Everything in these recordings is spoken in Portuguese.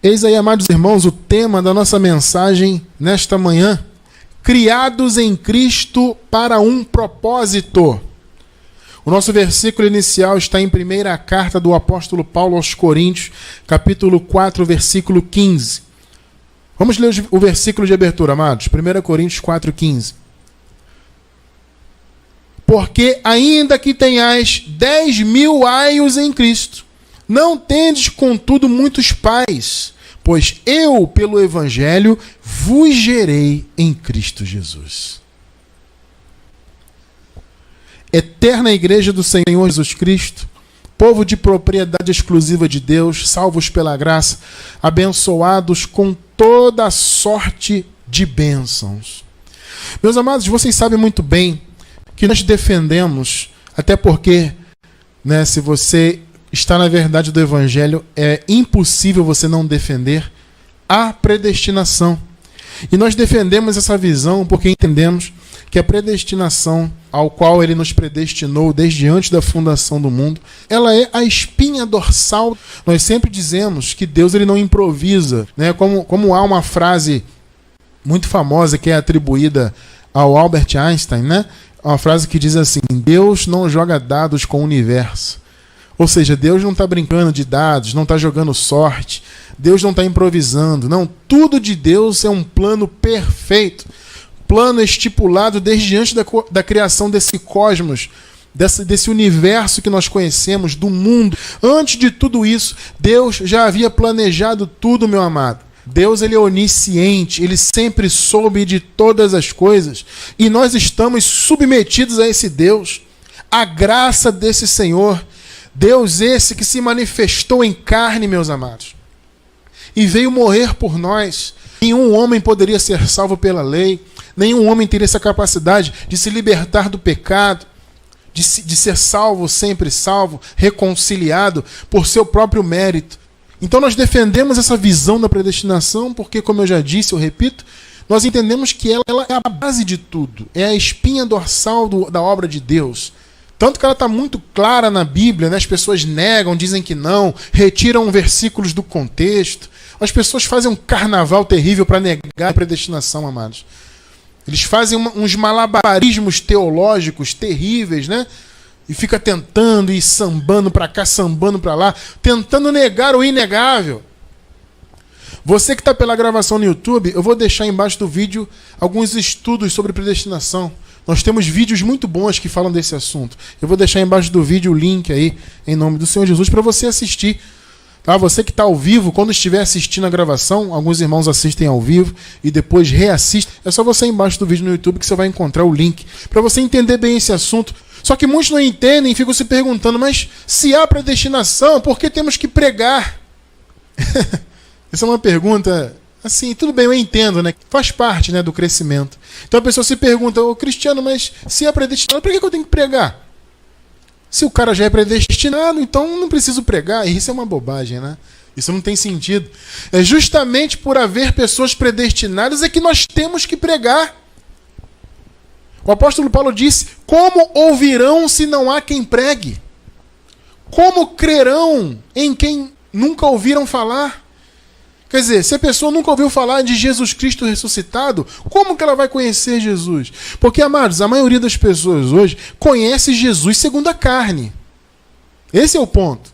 Eis aí, amados irmãos, o tema da nossa mensagem nesta manhã: criados em Cristo para um propósito. O nosso versículo inicial está em primeira carta do apóstolo Paulo aos Coríntios, capítulo 4, versículo 15. Vamos ler o versículo de abertura, amados. 1 Coríntios 4, 15. Porque ainda que tenhais 10.000 aios em Cristo, não tendes, contudo, muitos pais, pois eu, pelo Evangelho, vos gerei em Cristo Jesus. Eterna Igreja do Senhor Jesus Cristo, povo de propriedade exclusiva de Deus, salvos pela graça, abençoados com toda sorte de bênçãos. Meus amados, vocês sabem muito bem que nós defendemos, até porque, se você está na verdade do Evangelho, é impossível você não defender a predestinação. E nós defendemos essa visão porque entendemos que a predestinação ao qual ele nos predestinou desde antes da fundação do mundo, ela é a espinha dorsal. Nós sempre dizemos que Deus ele não improvisa, como há uma frase muito famosa que é atribuída ao Albert Einstein, uma frase que diz assim: Deus não joga dados com o universo. Ou seja, Deus não está brincando de dados, não está jogando sorte, Deus não está improvisando. Não, tudo de Deus é um plano perfeito, plano estipulado desde antes da criação desse cosmos, desse universo que nós conhecemos, do mundo. Antes de tudo isso, Deus já havia planejado tudo, meu amado. Deus ele é onisciente, ele sempre soube de todas as coisas, e nós estamos submetidos a esse Deus, a graça desse Senhor, Deus esse que se manifestou em carne, meus amados, e veio morrer por nós. Nenhum homem poderia ser salvo pela lei, nenhum homem teria essa capacidade de se libertar do pecado, de ser salvo, sempre salvo, reconciliado por seu próprio mérito. Então nós defendemos essa visão da predestinação porque, como eu já disse, eu repito, nós entendemos que ela é a base de tudo, é a espinha dorsal da obra de Deus. Tanto que ela está muito clara na Bíblia, as pessoas negam, dizem que não, retiram versículos do contexto. As pessoas fazem um carnaval terrível para negar a predestinação, amados. Eles fazem uns malabarismos teológicos terríveis, E fica tentando ir sambando para cá, sambando para lá, tentando negar o inegável. Você que está pela gravação no YouTube, eu vou deixar embaixo do vídeo alguns estudos sobre predestinação. Nós temos vídeos muito bons que falam desse assunto. Eu vou deixar embaixo do vídeo o link aí, em nome do Senhor Jesus, para você assistir. Tá? Você que está ao vivo, quando estiver assistindo a gravação, alguns irmãos assistem ao vivo e depois reassistem. É só você ir embaixo do vídeo no YouTube que você vai encontrar o link para você entender bem esse assunto. Só que muitos não entendem e ficam se perguntando, mas se há predestinação, por que temos que pregar? Essa é uma pergunta, assim, tudo bem, eu entendo, Faz parte, do crescimento. Então a pessoa se pergunta, Cristiano, mas se há predestinado, por que eu tenho que pregar? Se o cara já é predestinado, então não preciso pregar. E isso é uma bobagem, Isso não tem sentido. É justamente por haver pessoas predestinadas é que nós temos que pregar. O apóstolo Paulo disse: como ouvirão se não há quem pregue? Como crerão em quem nunca ouviram falar? Quer dizer, se a pessoa nunca ouviu falar de Jesus Cristo ressuscitado, como que ela vai conhecer Jesus? Porque, amados, a maioria das pessoas hoje conhece Jesus segundo a carne. Esse é o ponto.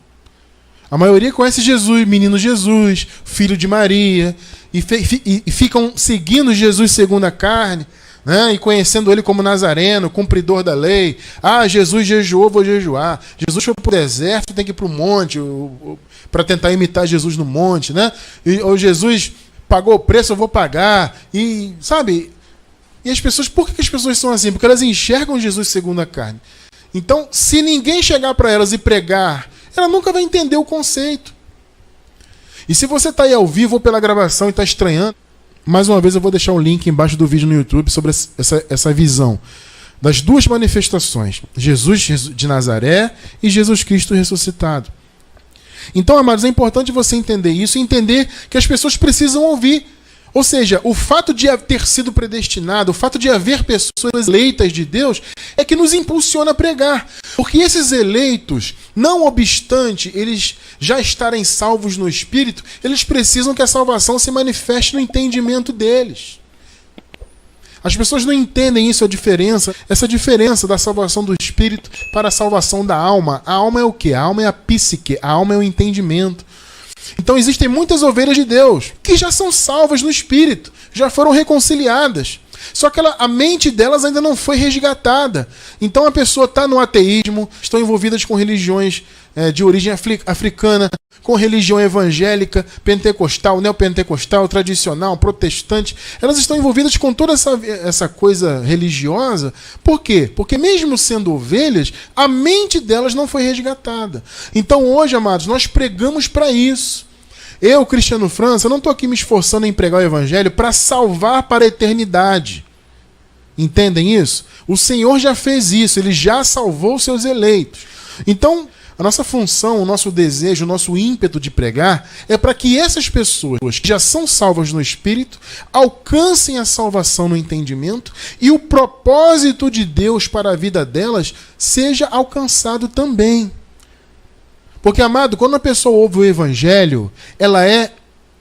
A maioria conhece Jesus, menino Jesus, filho de Maria, e ficam seguindo Jesus segundo a carne, e conhecendo ele como Nazareno, cumpridor da lei. Jesus jejuou, vou jejuar. Jesus foi para o deserto, tem que ir para o monte, para tentar imitar Jesus no monte, ou Jesus pagou o preço, eu vou pagar. E, sabe, e as pessoas, por que as pessoas são assim? Porque elas enxergam Jesus segundo a carne. Então, se ninguém chegar para elas e pregar, ela nunca vai entender o conceito. E se você está aí ao vivo ou pela gravação e está estranhando, mais uma vez eu vou deixar um link embaixo do vídeo no YouTube sobre essa visão das duas manifestações, Jesus de Nazaré e Jesus Cristo ressuscitado. Então, amados, é importante você entender isso e entender que as pessoas precisam ouvir. Ou seja, o fato de ter sido predestinado, o fato de haver pessoas eleitas de Deus, é que nos impulsiona a pregar. Porque esses eleitos, não obstante eles já estarem salvos no Espírito, eles precisam que a salvação se manifeste no entendimento deles. As pessoas não entendem isso, essa diferença da salvação do Espírito para a salvação da alma. A alma é o quê? A alma é a psique, a alma é o entendimento. Então existem muitas ovelhas de Deus que já são salvas no Espírito, já foram reconciliadas. Só que a mente delas ainda não foi resgatada. Então a pessoa está no ateísmo, estão envolvidas com religiões de origem africana, com religião evangélica, pentecostal, neopentecostal, tradicional, protestante. Elas estão envolvidas com toda essa coisa religiosa. Por quê? Porque mesmo sendo ovelhas, a mente delas não foi resgatada. Então hoje, amados, nós pregamos para isso. Eu, Cristiano França, não estou aqui me esforçando em pregar o evangelho para salvar para a eternidade. Entendem isso? O Senhor já fez isso, Ele já salvou os seus eleitos. Então, a nossa função, o nosso desejo, o nosso ímpeto de pregar é para que essas pessoas que já são salvas no Espírito alcancem a salvação no entendimento e o propósito de Deus para a vida delas seja alcançado também. Porque, amado, quando a pessoa ouve o Evangelho, ela é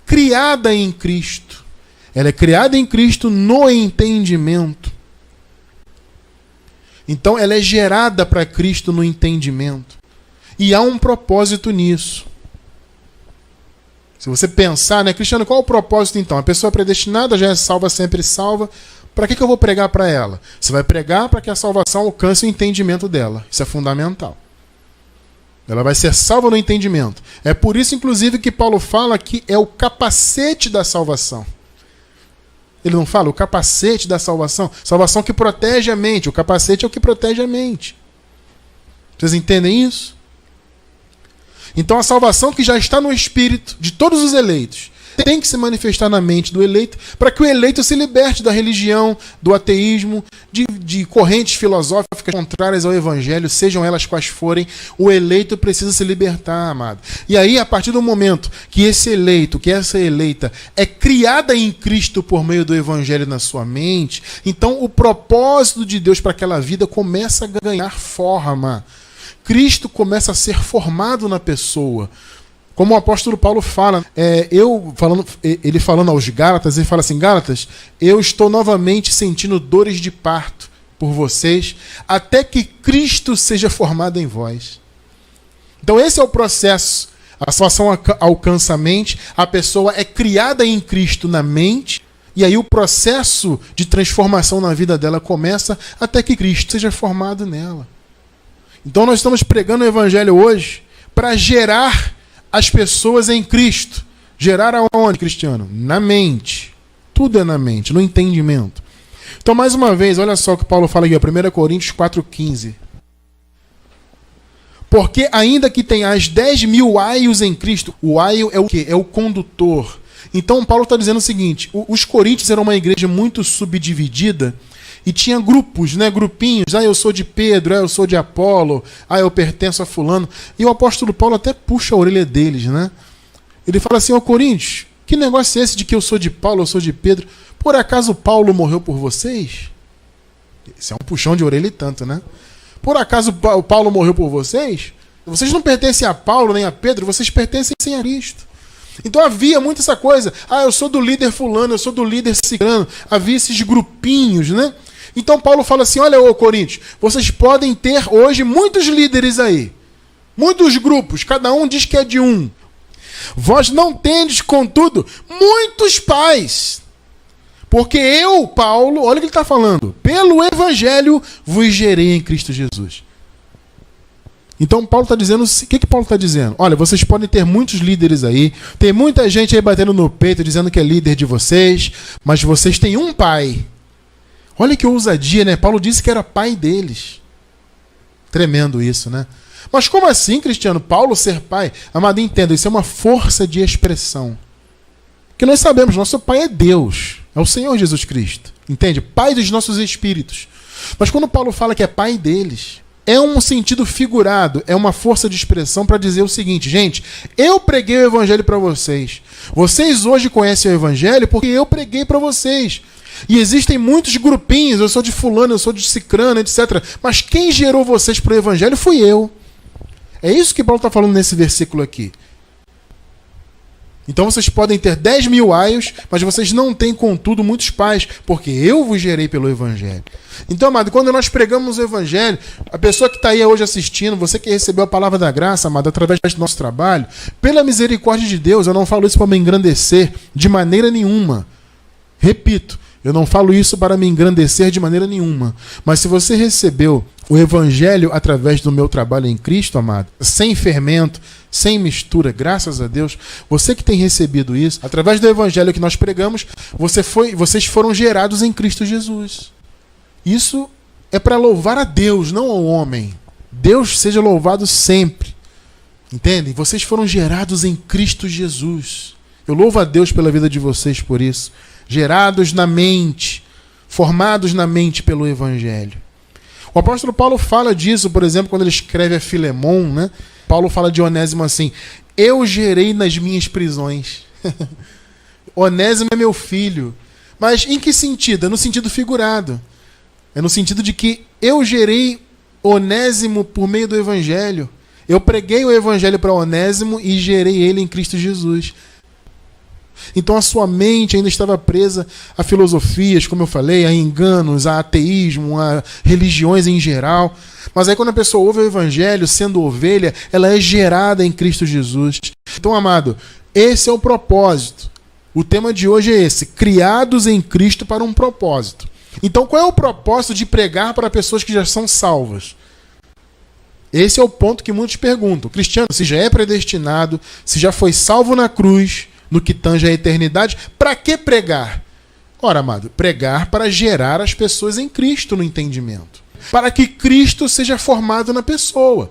criada em Cristo. Ela é criada em Cristo no entendimento. Então, ela é gerada para Cristo no entendimento. E há um propósito nisso. Se você pensar, né, Cristiano, qual é o propósito então? A pessoa é predestinada, já é salva, sempre salva. Para que eu vou pregar para ela? Você vai pregar para que a salvação alcance o entendimento dela. Isso é fundamental. Ela vai ser salva no entendimento. É por isso, inclusive, que Paulo fala que é o capacete da salvação. Ele não fala o capacete da salvação? Salvação que protege a mente. O capacete é o que protege a mente. Vocês entendem isso? Então a salvação que já está no espírito de todos os eleitos tem que se manifestar na mente do eleito para que o eleito se liberte da religião, do ateísmo, de correntes filosóficas contrárias ao evangelho, sejam elas quais forem. O eleito precisa se libertar, amado. E aí, a partir do momento que esse eleito, que essa eleita é criada em Cristo por meio do evangelho na sua mente, então o propósito de Deus para aquela vida começa a ganhar forma. Cristo começa a ser formado na pessoa. Como o apóstolo Paulo fala, ele falando aos Gálatas, ele fala assim: Gálatas, eu estou novamente sentindo dores de parto por vocês, até que Cristo seja formado em vós. Então esse é o processo. A salvação alcança a mente, a pessoa é criada em Cristo na mente, e aí o processo de transformação na vida dela começa até que Cristo seja formado nela. Então nós estamos pregando o evangelho hoje para gerar as pessoas em Cristo. Gerar aonde, Cristiano? Na mente. Tudo é na mente, no entendimento. Então, mais uma vez, olha só o que Paulo fala aqui, 1 Coríntios 4,15. Porque ainda que tenhais 10.000 aios em Cristo, o aio é o quê? É o condutor. Então, Paulo está dizendo o seguinte: os coríntios eram uma igreja muito subdividida, e tinha grupos, né, grupinhos. Eu sou de Pedro, eu sou de Apolo, eu pertenço a fulano. E o apóstolo Paulo até puxa a orelha deles, né? Ele fala assim: Coríntios, que negócio é esse de que eu sou de Paulo, eu sou de Pedro? Por acaso Paulo morreu por vocês? Isso é um puxão de orelha e tanto, né? Por acaso Paulo morreu por vocês? Vocês não pertencem a Paulo nem a Pedro, vocês pertencem a Cristo. Então havia muito essa coisa: eu sou do líder fulano, eu sou do líder ciclano. Havia esses grupinhos, né? Então Paulo fala assim: olha, Coríntios, vocês podem ter hoje muitos líderes aí, muitos grupos, cada um diz que é de um. Vós não tendes, contudo, muitos pais. Porque eu, Paulo, olha o que ele está falando: pelo evangelho vos gerei em Cristo Jesus. Então Paulo está dizendo, o que Paulo está dizendo? Olha, vocês podem ter muitos líderes aí, tem muita gente aí batendo no peito dizendo que é líder de vocês, mas vocês têm um pai. Olha que ousadia, né? Paulo disse que era pai deles. Tremendo isso, né? Mas como assim, Cristiano? Paulo ser pai? Amado, entenda, isso é uma força de expressão. Porque nós sabemos, nosso pai é Deus, é o Senhor Jesus Cristo. Entende? Pai dos nossos espíritos. Mas quando Paulo fala que é pai deles, é um sentido figurado, é uma força de expressão para dizer o seguinte: gente, eu preguei o evangelho para vocês. Vocês hoje conhecem o evangelho porque eu preguei para vocês. E existem muitos grupinhos, eu sou de fulano, eu sou de cicrano, etc. Mas quem gerou vocês para o evangelho fui eu. É isso que Paulo está falando nesse versículo aqui. Então vocês podem ter 10 mil aios, mas vocês não têm, contudo, muitos pais, porque eu vos gerei pelo evangelho. Então, amado, quando nós pregamos o evangelho, a pessoa que está aí hoje assistindo, você que recebeu a palavra da graça, amado, através do nosso trabalho, pela misericórdia de Deus, eu não falo isso para me engrandecer de maneira nenhuma. Repito, eu não falo isso para me engrandecer de maneira nenhuma. Mas se você recebeu o evangelho através do meu trabalho em Cristo, amado, sem fermento, sem mistura, graças a Deus, você que tem recebido isso, através do evangelho que nós pregamos, vocês foram gerados em Cristo Jesus. Isso é para louvar a Deus, não ao homem. Deus seja louvado sempre. Entendem? Vocês foram gerados em Cristo Jesus. Eu louvo a Deus pela vida de vocês por isso. Gerados na mente, formados na mente pelo evangelho. O apóstolo Paulo fala disso, por exemplo, quando ele escreve a Filemon, né? Paulo fala de Onésimo assim: eu gerei nas minhas prisões. Onésimo é meu filho. Mas em que sentido? É no sentido figurado. É no sentido de que eu gerei Onésimo por meio do evangelho. Eu preguei o evangelho para Onésimo e gerei ele em Cristo Jesus. Então a sua mente ainda estava presa a filosofias, como eu falei, a enganos, a ateísmo, a religiões em geral. Mas aí quando a pessoa ouve o evangelho, sendo ovelha, ela é gerada em Cristo Jesus. Então, amado, esse é o propósito. O tema de hoje é esse: criados em Cristo para um propósito. Então, qual é o propósito de pregar para pessoas que já são salvas? Esse é o ponto que muitos perguntam. Cristiano, se já é predestinado, se já foi salvo na cruz, no que tange a eternidade, para que pregar? Ora, amado, pregar para gerar as pessoas em Cristo no entendimento. Para que Cristo seja formado na pessoa.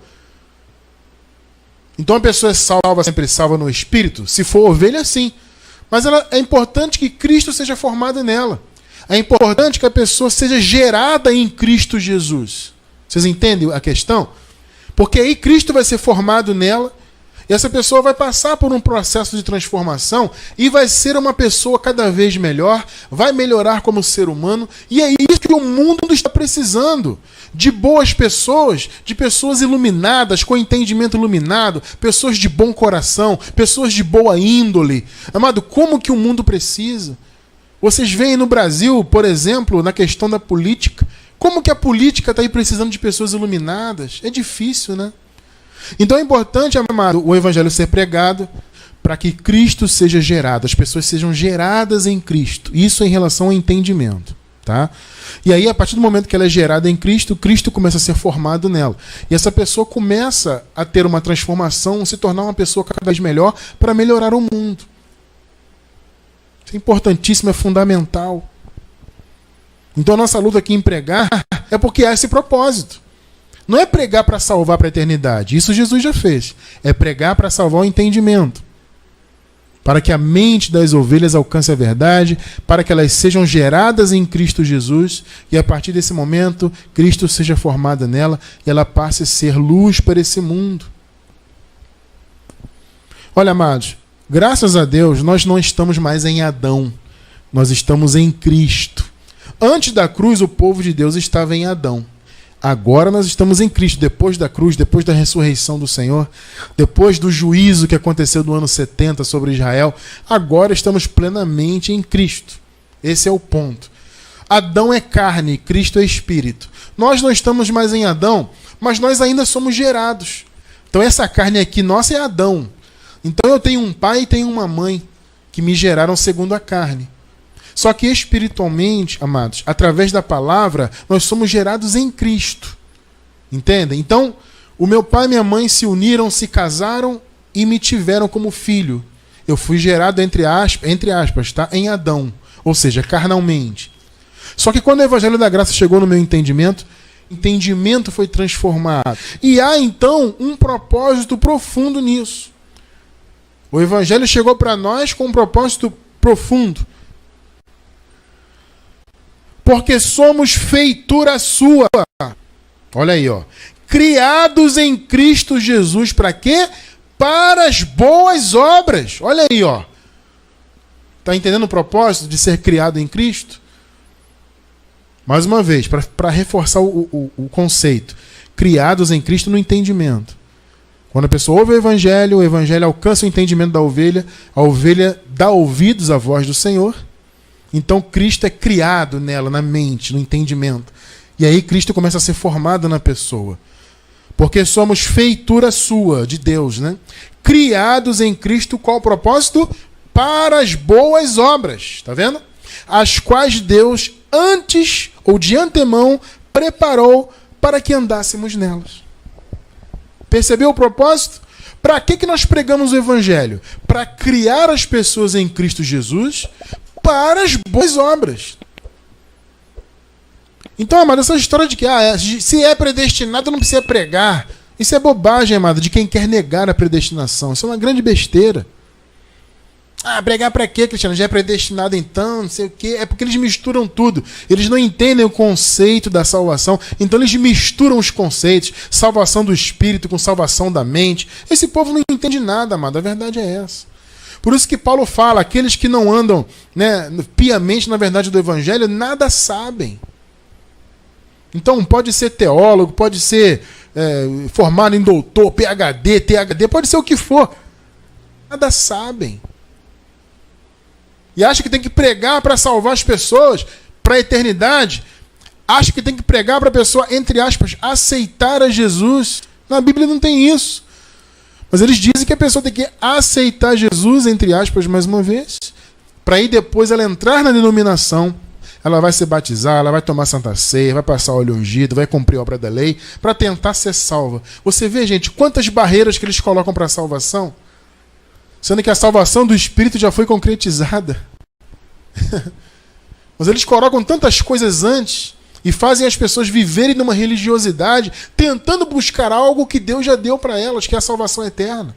Então a pessoa é salva, sempre salva no Espírito? Se for ovelha, sim. Mas é importante que Cristo seja formado nela. É importante que a pessoa seja gerada em Cristo Jesus. Vocês entendem a questão? Porque aí Cristo vai ser formado nela, e essa pessoa vai passar por um processo de transformação e vai ser uma pessoa cada vez melhor, vai melhorar como ser humano, e é isso que o mundo está precisando. De boas pessoas, de pessoas iluminadas, com entendimento iluminado, pessoas de bom coração, pessoas de boa índole. Amado, como que o mundo precisa? Vocês veem no Brasil, por exemplo, na questão da política, como que a política está aí precisando de pessoas iluminadas? É difícil, né? Então é importante, amado, o evangelho ser pregado para que Cristo seja gerado, as pessoas sejam geradas em Cristo. Isso em relação ao entendimento, tá? E aí, a partir do momento que ela é gerada em Cristo, Cristo começa a ser formado nela. E essa pessoa começa a ter uma transformação, se tornar uma pessoa cada vez melhor para melhorar o mundo. Isso é importantíssimo, é fundamental. Então a nossa luta aqui em pregar é porque há esse propósito. Não é pregar para salvar para a eternidade. Isso Jesus já fez. É pregar para salvar o entendimento. Para que a mente das ovelhas alcance a verdade, para que elas sejam geradas em Cristo Jesus, e a partir desse momento, Cristo seja formado nela e ela passe a ser luz para esse mundo. Olha, amados, graças a Deus, nós não estamos mais em Adão. Nós estamos em Cristo. Antes da cruz, o povo de Deus estava em Adão. Agora nós estamos em Cristo, depois da cruz, depois da ressurreição do Senhor, depois do juízo que aconteceu no ano 70 sobre Israel, agora estamos plenamente em Cristo. Esse é o ponto. Adão é carne, Cristo é espírito. Nós não estamos mais em Adão, mas nós ainda somos gerados. Então essa carne aqui nossa é Adão. Então eu tenho um pai e tenho uma mãe que me geraram segundo a carne. Só que espiritualmente, amados, através da palavra, nós somos gerados em Cristo. Entendem? Então, o meu pai e minha mãe se uniram, se casaram e me tiveram como filho. Eu fui gerado, entre aspas, tá? Em Adão, ou seja, carnalmente. Só que quando o Evangelho da Graça chegou no meu entendimento foi transformado. E há, então, um propósito profundo nisso. O Evangelho chegou para nós com um propósito profundo. Porque somos feitura sua. Olha aí, ó. Criados em Cristo Jesus. Para quê? Para as boas obras. Olha aí, ó. Está entendendo o propósito de ser criado em Cristo? Mais uma vez, para reforçar o conceito, criados em Cristo no entendimento. Quando a pessoa ouve o evangelho alcança o entendimento da ovelha, a ovelha dá ouvidos à voz do Senhor, então Cristo é criado nela, na mente, no entendimento. E aí Cristo começa a ser formado na pessoa. Porque somos feitura sua, de Deus, né? Criados em Cristo, qual o propósito? Para as boas obras, tá vendo? As quais Deus antes ou de antemão preparou para que andássemos nelas. Percebeu o propósito? Para que nós pregamos o evangelho? Para criar as pessoas em Cristo Jesus para as boas obras. Então, amado, essa história de que se é predestinado não precisa pregar, isso é bobagem, amado, de quem quer negar a predestinação. Isso é uma grande besteira. Pregar para quê, Cristiano? Já é predestinado então, não sei o quê. É porque eles misturam tudo. Eles não entendem o conceito da salvação. Então eles misturam os conceitos. Salvação do espírito com salvação da mente. Esse povo não entende nada, amado. A verdade é essa. Por isso que Paulo fala, aqueles que não andam, né, piamente na verdade do evangelho, nada sabem. Então pode ser teólogo, pode ser formado em doutor, PhD, THD, pode ser o que for. Nada sabem. E acha que tem que pregar para salvar as pessoas para a eternidade. Acha que tem que pregar para a pessoa, entre aspas, aceitar a Jesus. Na Bíblia não tem isso. Mas eles dizem que a pessoa tem que aceitar Jesus, entre aspas, mais uma vez, para aí depois ela entrar na denominação, ela vai se batizar, ela vai tomar Santa Ceia, vai passar óleo ungido, vai cumprir a obra da lei, para tentar ser salva. Você vê, gente, quantas barreiras que eles colocam para a salvação? Sendo que a salvação do Espírito já foi concretizada. Mas eles colocam tantas coisas antes e fazem as pessoas viverem numa religiosidade, tentando buscar algo que Deus já deu para elas, que é a salvação eterna.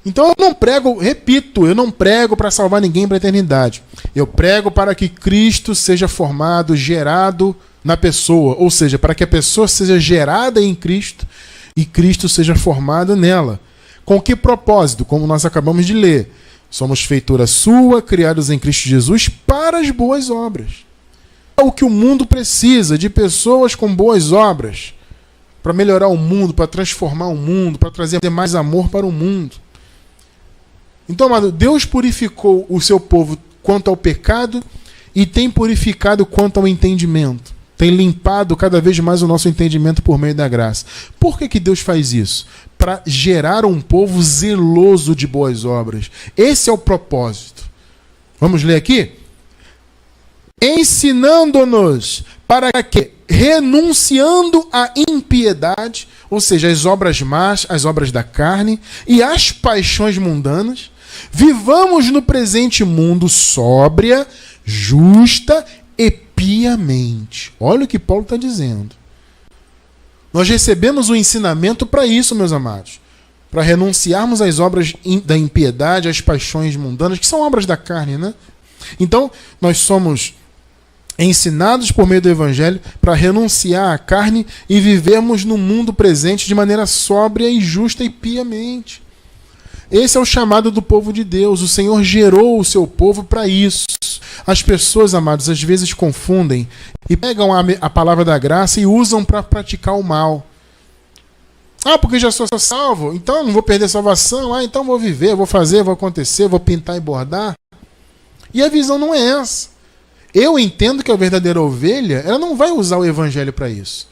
Então eu não prego, repito, eu não prego para salvar ninguém para a eternidade. Eu prego para que Cristo seja formado, gerado na pessoa. Ou seja, para que a pessoa seja gerada em Cristo e Cristo seja formado nela. Com que propósito? Como nós acabamos de ler. Somos feitura sua, criados em Cristo Jesus para as boas obras. É o que o mundo precisa, de pessoas com boas obras. Para melhorar o mundo, para transformar o mundo, para trazer mais amor para o mundo. Então, amado, Deus purificou o seu povo quanto ao pecado e tem purificado quanto ao entendimento. Tem limpado cada vez mais o nosso entendimento por meio da graça. Por que Deus faz isso? Para gerar um povo zeloso de boas obras. Esse é o propósito. Vamos ler aqui? Ensinando-nos para que, renunciando à impiedade, ou seja, as obras más, as obras da carne e as paixões mundanas, vivamos no presente mundo sóbria, justa e piamente. Olha o que Paulo está dizendo. Nós recebemos o ensinamento para isso, meus amados. Para renunciarmos às obras da impiedade, às paixões mundanas, que são obras da carne, né? Então, nós somos ensinados por meio do Evangelho para renunciar à carne e vivermos no mundo presente de maneira sóbria e justa e piamente. Esse é o chamado do povo de Deus. O Senhor gerou o seu povo para isso. As pessoas, amados, às vezes confundem e pegam a palavra da graça e usam para praticar o mal. Porque já sou salvo, então não vou perder a salvação. Então vou viver, vou fazer, vou acontecer, vou pintar e bordar. E a visão não é essa. Eu entendo que a verdadeira ovelha, ela não vai usar o evangelho para isso.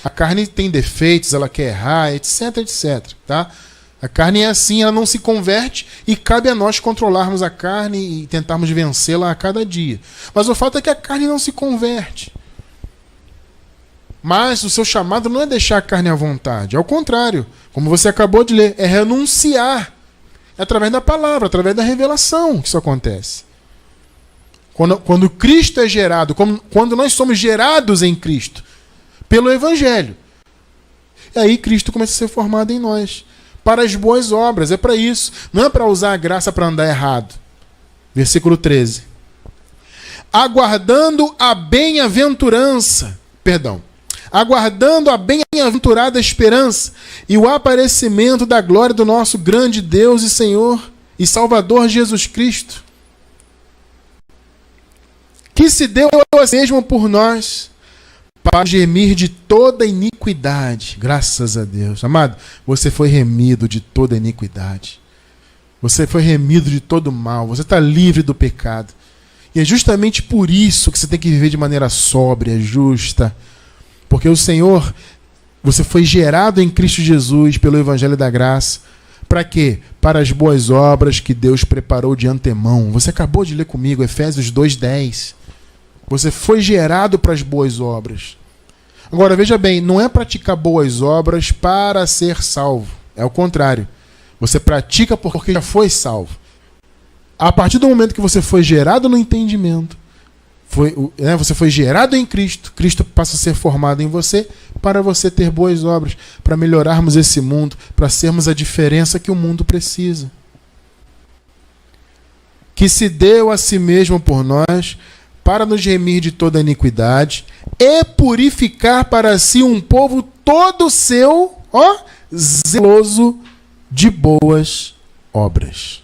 A carne tem defeitos, ela quer errar, etc, etc. Tá? A carne é assim, ela não se converte e cabe a nós controlarmos a carne e tentarmos vencê-la a cada dia. Mas o fato é que a carne não se converte. Mas o seu chamado não é deixar a carne à vontade. Ao contrário, como você acabou de ler, é renunciar. É através da palavra, através da revelação que isso acontece. Quando Cristo é gerado, quando nós somos gerados em Cristo, pelo Evangelho, e aí Cristo começa a ser formado em nós. Para as boas obras, é para isso. Não é para usar a graça para andar errado. Versículo 13. Aguardando a bem-aventurança, aguardando a bem-aventurada esperança e o aparecimento da glória do nosso grande Deus e Senhor e Salvador Jesus Cristo. que se deu a si mesmo por nós, para gemir de toda iniquidade. Graças a Deus. Amado, você foi remido de toda iniquidade. Você foi remido de todo mal. Você está livre do pecado. E é justamente por isso que você tem que viver de maneira sóbria, justa. Porque o Senhor, você foi gerado em Cristo Jesus pelo Evangelho da Graça. Para quê? Para as boas obras que Deus preparou de antemão. Você acabou de ler comigo, Efésios 2:10. Você foi gerado para as boas obras. Agora, veja bem, não é praticar boas obras para ser salvo. É o contrário. Você pratica porque já foi salvo. A partir do momento que você foi gerado no entendimento, você foi gerado em Cristo, Cristo passa a ser formado em você para você ter boas obras, para melhorarmos esse mundo, para sermos a diferença que o mundo precisa. Que se deu a si mesmo por nós, para nos remir de toda iniquidade e purificar para si um povo todo seu, zeloso de boas obras.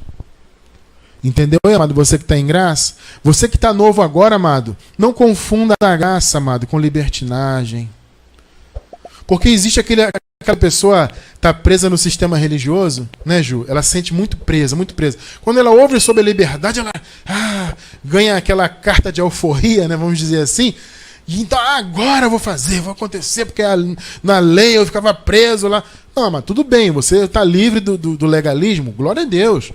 Entendeu, amado? Você que está em graça, você que está novo agora, amado, não confunda a graça, amado, com libertinagem. Porque existe aquela pessoa está presa no sistema religioso, né, Ju? Ela se sente muito presa, muito presa. Quando ela ouve sobre a liberdade, ela ganha aquela carta de alforria, né, vamos dizer assim. E então, agora eu vou fazer, vai acontecer, porque na lei eu ficava preso lá. Não, mas tudo bem, você está livre do legalismo, glória a Deus.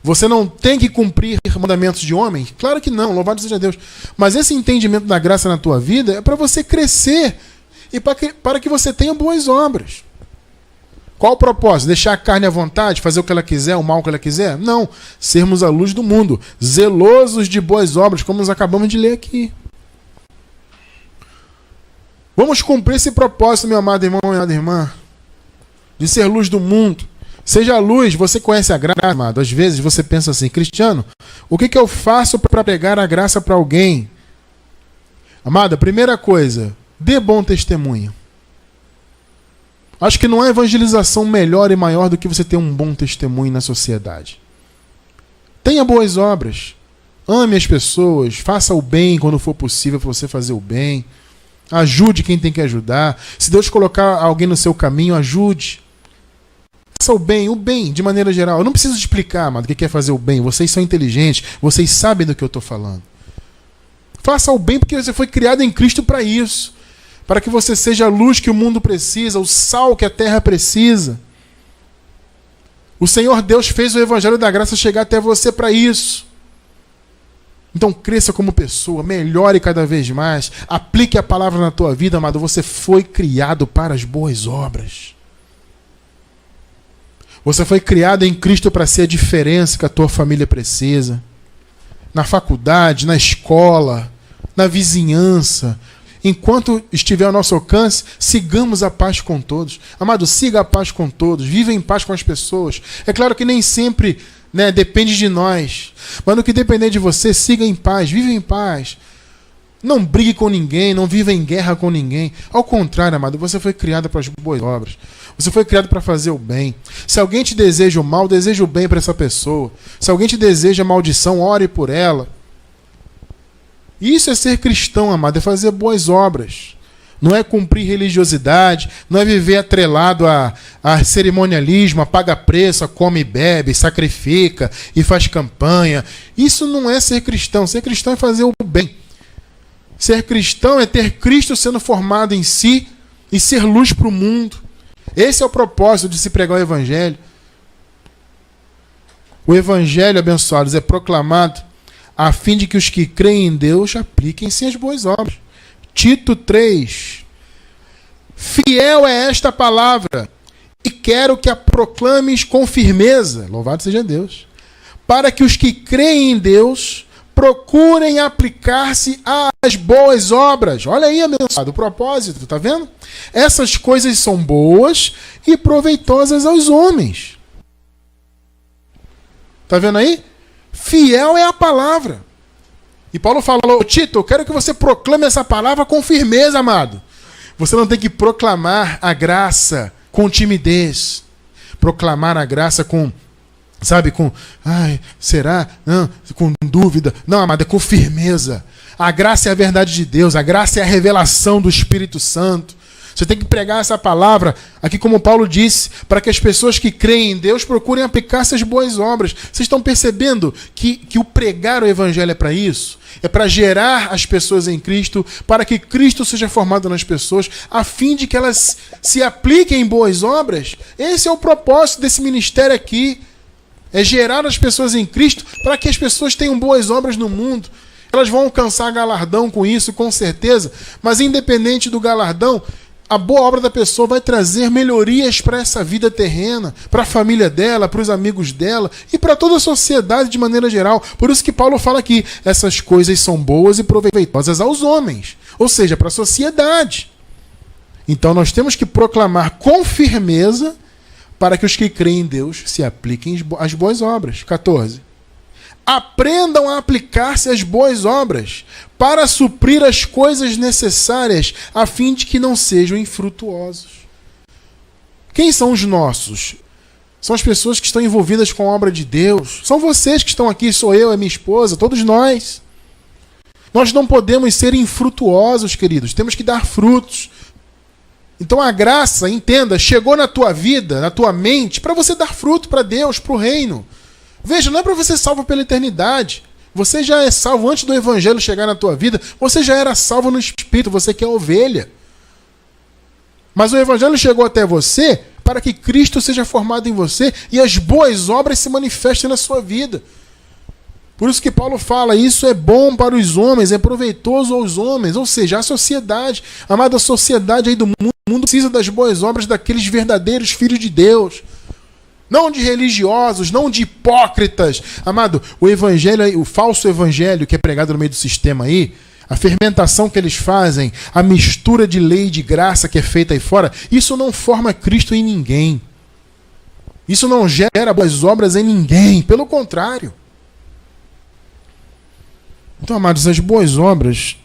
Você não tem que cumprir mandamentos de homem? Claro que não, louvado seja Deus. Mas esse entendimento da graça na tua vida é para você crescer e para que você tenha boas obras. Qual o propósito? Deixar a carne à vontade, fazer o que ela quiser, o mal que ela quiser? Não. Sermos a luz do mundo, zelosos de boas obras, como nós acabamos de ler aqui. Vamos cumprir esse propósito, meu amado irmão e minha amada irmã, de ser luz do mundo. Seja a luz, você conhece a graça, amado. Às vezes você pensa assim, Cristiano, o que eu faço para pregar a graça para alguém? Amado, a primeira coisa, dê bom testemunho. Acho que não há evangelização melhor e maior do que você ter um bom testemunho na sociedade. Tenha boas obras. Ame as pessoas. Faça o bem quando for possível para você fazer o bem. Ajude quem tem que ajudar. Se Deus colocar alguém no seu caminho, ajude. Faça o bem, de maneira geral. Eu não preciso explicar, amado, o que é fazer o bem. Vocês são inteligentes. Vocês sabem do que eu estou falando. Faça o bem porque você foi criado em Cristo para isso. Para que você seja a luz que o mundo precisa, o sal que a terra precisa. O Senhor Deus fez o Evangelho da Graça chegar até você para isso. Então cresça como pessoa, melhore cada vez mais, aplique a palavra na tua vida, amado. Você foi criado para as boas obras. Você foi criado em Cristo para ser a diferença que a tua família precisa. Na faculdade, na escola, na vizinhança. Enquanto estiver ao nosso alcance, sigamos a paz com todos. Amado, siga a paz com todos. Viva em paz com as pessoas. É claro que nem sempre, né, depende de nós. Mas no que depender de você, siga em paz. Viva em paz. Não brigue com ninguém. Não viva em guerra com ninguém. Ao contrário, amado, você foi criado para as boas obras. Você foi criado para fazer o bem. Se alguém te deseja o mal, deseja o bem para essa pessoa. Se alguém te deseja maldição, ore por ela. Isso é ser cristão, amado, é fazer boas obras. Não é cumprir religiosidade, não é viver atrelado a cerimonialismo, a paga preço, a come e bebe, sacrifica e faz campanha. Isso não é ser cristão. Ser cristão é fazer o bem. Ser cristão é ter Cristo sendo formado em si e ser luz para o mundo. Esse é o propósito de se pregar o Evangelho. O Evangelho, abençoados, é proclamado a fim de que os que creem em Deus apliquem-se as boas obras. Tito 3. Fiel é esta palavra, e quero que a proclames com firmeza, louvado seja Deus, para que os que creem em Deus procurem aplicar-se às boas obras. Olha aí, abençoado, o propósito, tá vendo? Essas coisas são boas e proveitosas aos homens. Tá vendo aí? Fiel é a palavra. E Paulo falou, Tito, eu quero que você proclame essa palavra com firmeza, amado. Você não tem que proclamar a graça com timidez. Proclamar a graça com Sabe, será? Não, com dúvida. Não, amado, é com firmeza. A graça é a verdade de Deus, a graça é a revelação do Espírito Santo. Você tem que pregar essa palavra, aqui como Paulo disse, para que as pessoas que creem em Deus procurem aplicar essas boas obras. Vocês estão percebendo que o pregar o Evangelho é para isso? É para gerar as pessoas em Cristo, para que Cristo seja formado nas pessoas, a fim de que elas se apliquem em boas obras. Esse é o propósito desse ministério aqui. É gerar as pessoas em Cristo para que as pessoas tenham boas obras no mundo. Elas vão alcançar galardão com isso, com certeza, mas independente do galardão, a boa obra da pessoa vai trazer melhorias para essa vida terrena, para a família dela, para os amigos dela e para toda a sociedade de maneira geral. Por isso que Paulo fala aqui, essas coisas são boas e proveitosas aos homens, ou seja, para a sociedade. Então nós temos que proclamar com firmeza para que os que creem em Deus se apliquem às boas obras. 14. Aprendam a aplicar-se às boas obras para suprir as coisas necessárias a fim de que não sejam infrutuosos. Quem são os nossos? São as pessoas que estão envolvidas com a obra de Deus. São vocês que estão aqui, sou eu, é minha esposa, todos nós. Nós não podemos ser infrutuosos, queridos. Temos que dar frutos. Então a graça, entenda, chegou na tua vida, na tua mente, para você dar fruto para Deus, para o reino. Veja, não é para você ser salvo pela eternidade. Você já é salvo antes do Evangelho chegar na tua vida. Você já era salvo no Espírito, você que é ovelha. Mas o Evangelho chegou até você para que Cristo seja formado em você e as boas obras se manifestem na sua vida. Por isso que Paulo fala, isso é bom para os homens, é proveitoso aos homens, ou seja, a sociedade, a amada sociedade aí do mundo, o mundo precisa das boas obras daqueles verdadeiros filhos de Deus. Não de religiosos, não de hipócritas. Amado, o evangelho, o falso evangelho que é pregado no meio do sistema aí, a fermentação que eles fazem, a mistura de lei e de graça que é feita aí fora, isso não forma Cristo em ninguém. Isso não gera boas obras em ninguém, pelo contrário. Então, amados, as boas obras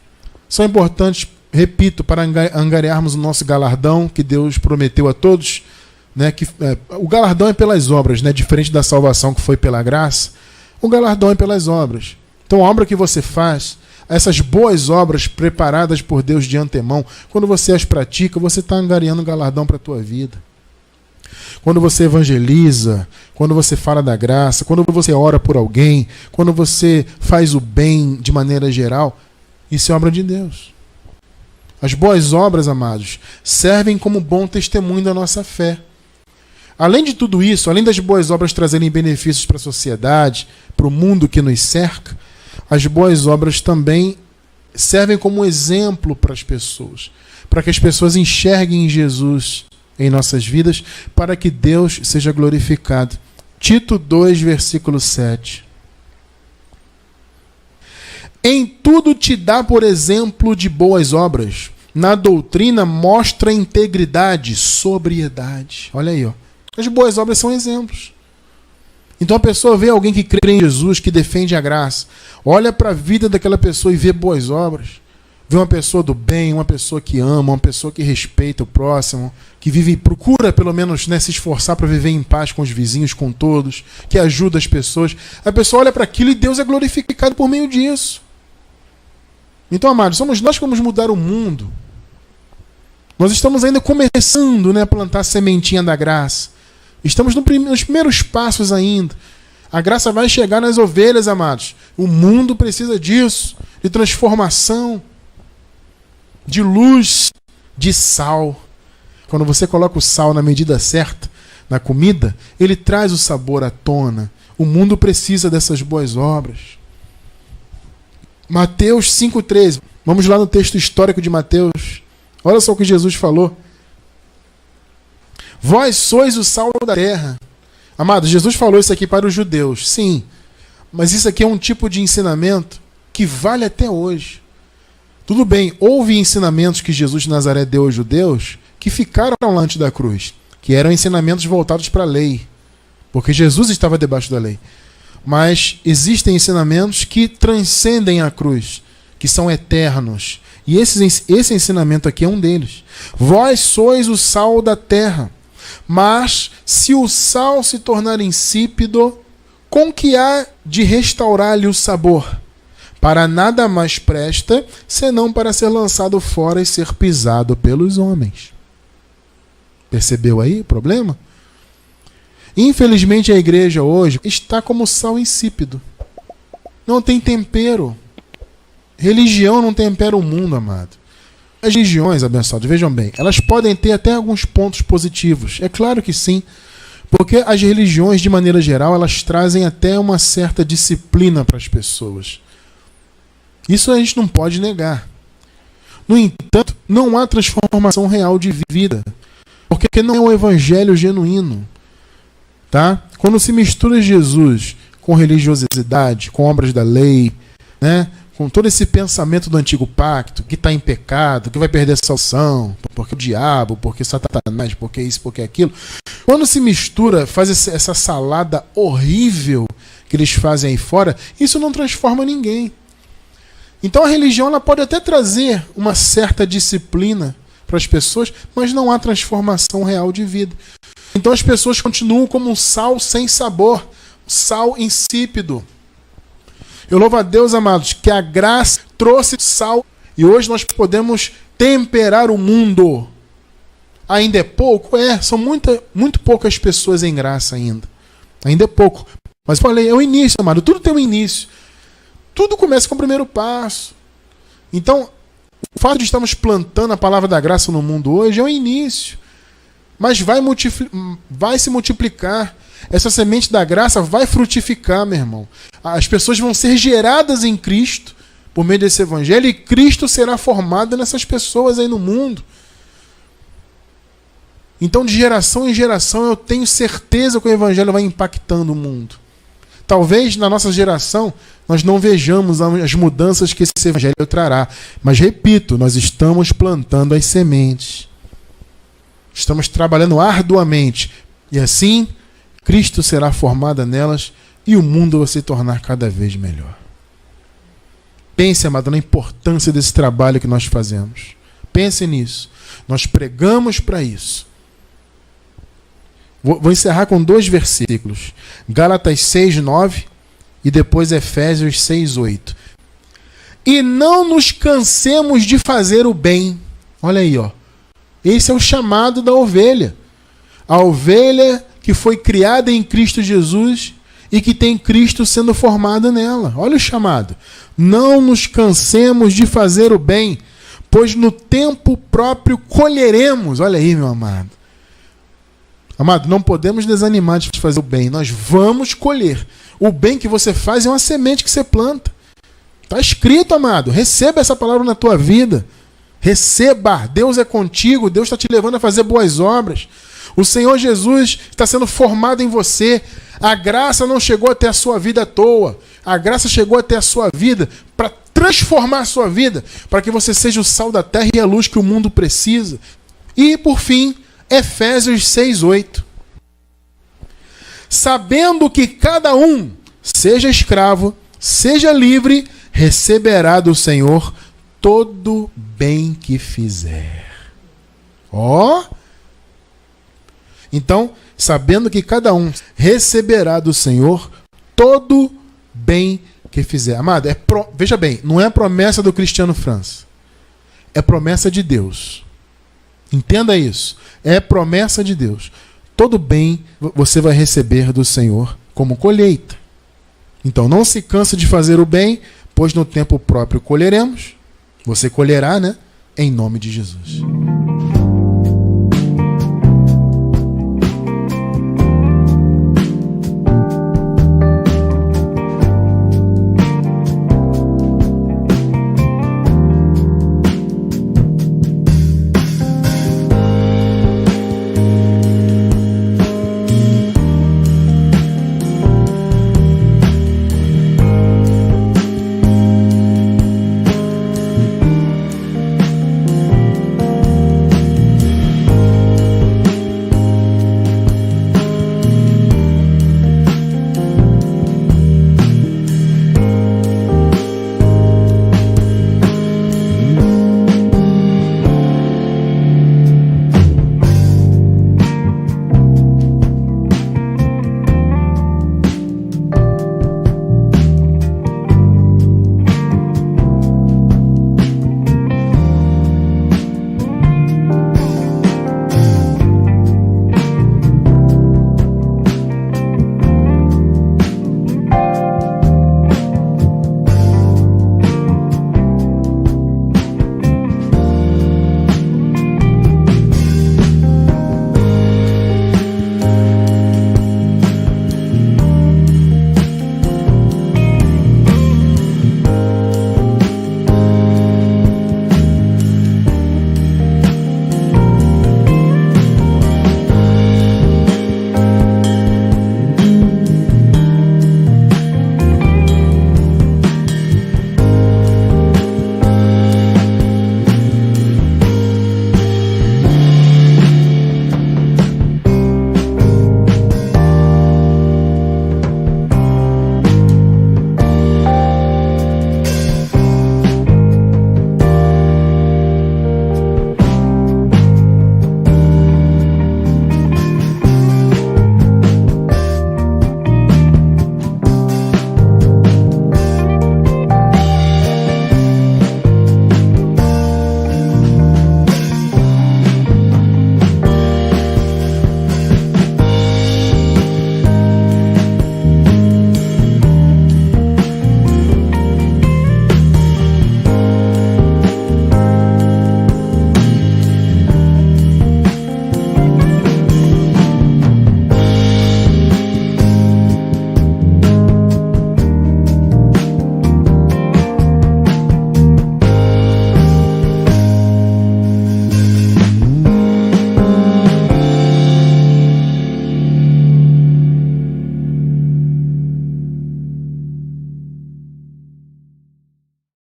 são importantes, repito, para angariarmos o nosso galardão que Deus prometeu a todos. Né, o galardão é pelas obras, né, diferente da salvação que foi pela graça, o galardão é pelas obras. Então a obra que você faz, essas boas obras preparadas por Deus de antemão, quando você as pratica, você está angariando galardão para a tua vida. Quando você evangeliza, quando você fala da graça, quando você ora por alguém, quando você faz o bem de maneira geral, isso é obra de Deus. As boas obras, amados, servem como bom testemunho da nossa fé. Além de tudo isso, além das boas obras trazerem benefícios para a sociedade, para o mundo que nos cerca, as boas obras também servem como exemplo para as pessoas, para que as pessoas enxerguem Jesus em nossas vidas, para que Deus seja glorificado. Tito 2, versículo 7. Em tudo te dá por exemplo de boas obras. Na doutrina mostra integridade, sobriedade. Olha aí, ó. As boas obras são exemplos. Então a pessoa vê alguém que crê em Jesus, que defende a graça, olha para a vida daquela pessoa e vê boas obras. Vê uma pessoa do bem, uma pessoa que ama, uma pessoa que respeita o próximo, que vive, procura pelo menos, né, se esforçar para viver em paz com os vizinhos, com todos, que ajuda as pessoas. A pessoa olha para aquilo e Deus é glorificado por meio disso. Então, amados, somos nós que vamos mudar o mundo. Nós estamos ainda começando, né, a plantar a sementinha da graça. Estamos nos primeiros passos ainda. A graça vai chegar nas ovelhas, amados. O mundo precisa disso, de transformação, de luz, de sal. Quando você coloca o sal na medida certa, na comida, ele traz o sabor à tona. O mundo precisa dessas boas obras. Mateus 5,13. Vamos lá no texto histórico de Mateus. Olha só o que Jesus falou. Vós sois o sal da terra. Amado, Jesus falou isso aqui para os judeus. Sim, mas isso aqui é um tipo de ensinamento que vale até hoje. Tudo bem, houve ensinamentos que Jesus de Nazaré deu aos judeus que ficaram lá antes da cruz, que eram ensinamentos voltados para a lei, porque Jesus estava debaixo da lei. Mas existem ensinamentos que transcendem a cruz, que são eternos. E esse ensinamento aqui é um deles. Vós sois o sal da terra. Mas se o sal se tornar insípido, com que há de restaurar-lhe o sabor? Para nada mais presta, senão para ser lançado fora e ser pisado pelos homens. Percebeu aí o problema? Infelizmente a igreja hoje está como sal insípido. Não tem tempero. Religião não tempera o mundo, amado. As religiões, abençoados, vejam bem, elas podem ter até alguns pontos positivos. É claro que sim. Porque as religiões, de maneira geral, elas trazem até uma certa disciplina para as pessoas. Isso a gente não pode negar. No entanto, não há transformação real de vida. Porque não é um evangelho genuíno. Tá? Quando se mistura Jesus com religiosidade, com obras da lei, né? Com todo esse pensamento do antigo pacto, que está em pecado, que vai perder a salvação, porque o diabo, porque Satanás, porque isso, porque aquilo. Quando se mistura, faz essa salada horrível que eles fazem aí fora, isso não transforma ninguém. Então a religião ela pode até trazer uma certa disciplina para as pessoas, mas não há transformação real de vida. Então as pessoas continuam como um sal sem sabor, sal insípido. Eu louvo a Deus, amados, que a graça trouxe sal e hoje nós podemos temperar o mundo. Ainda é pouco? São muito poucas pessoas em graça ainda. Ainda é pouco. Mas eu falei, é o início, amado. Tudo tem um início. Tudo começa com o primeiro passo. Então, o fato de estarmos plantando a palavra da graça no mundo hoje é o início. Mas vai se multiplicar. Essa semente da graça vai frutificar, meu irmão. As pessoas vão ser geradas em Cristo por meio desse evangelho e Cristo será formado nessas pessoas aí no mundo. Então, de geração em geração, eu tenho certeza que o evangelho vai impactando o mundo. Talvez na nossa geração nós não vejamos as mudanças que esse evangelho trará. Mas, repito, nós estamos plantando as sementes. Estamos trabalhando arduamente. E assim, Cristo será formado nelas e o mundo vai se tornar cada vez melhor. Pense, amado, na importância desse trabalho que nós fazemos. Pense nisso. Nós pregamos para isso. Vou encerrar com 2 versículos. Gálatas 6:9 e depois Efésios 6:8. E não nos cansemos de fazer o bem. Olha aí, ó. Esse é o chamado da ovelha. A ovelha que foi criada em Cristo Jesus e que tem Cristo sendo formado nela. Olha o chamado. Não nos cansemos de fazer o bem, pois no tempo próprio colheremos. Olha aí, meu amado. Amado, não podemos desanimar de fazer o bem. Nós vamos colher. O bem que você faz é uma semente que você planta. Está escrito, amado. Receba essa palavra na tua vida. Receba. Deus é contigo. Deus está te levando a fazer boas obras. O Senhor Jesus está sendo formado em você. A graça não chegou até a sua vida à toa. A graça chegou até a sua vida para transformar a sua vida, para que você seja o sal da terra e a luz que o mundo precisa. E, por fim, Efésios 6:8. Sabendo que cada um, seja escravo, seja livre, receberá do Senhor todo bem que fizer. Ó! Então, sabendo que cada um receberá do Senhor todo bem que fizer. Amado, veja bem, não é promessa do Cristiano França. É promessa de Deus. Entenda isso. É promessa de Deus. Todo bem você vai receber do Senhor como colheita. Então não se canse de fazer o bem, pois no tempo próprio colheremos. Você colherá, né? Em nome de Jesus.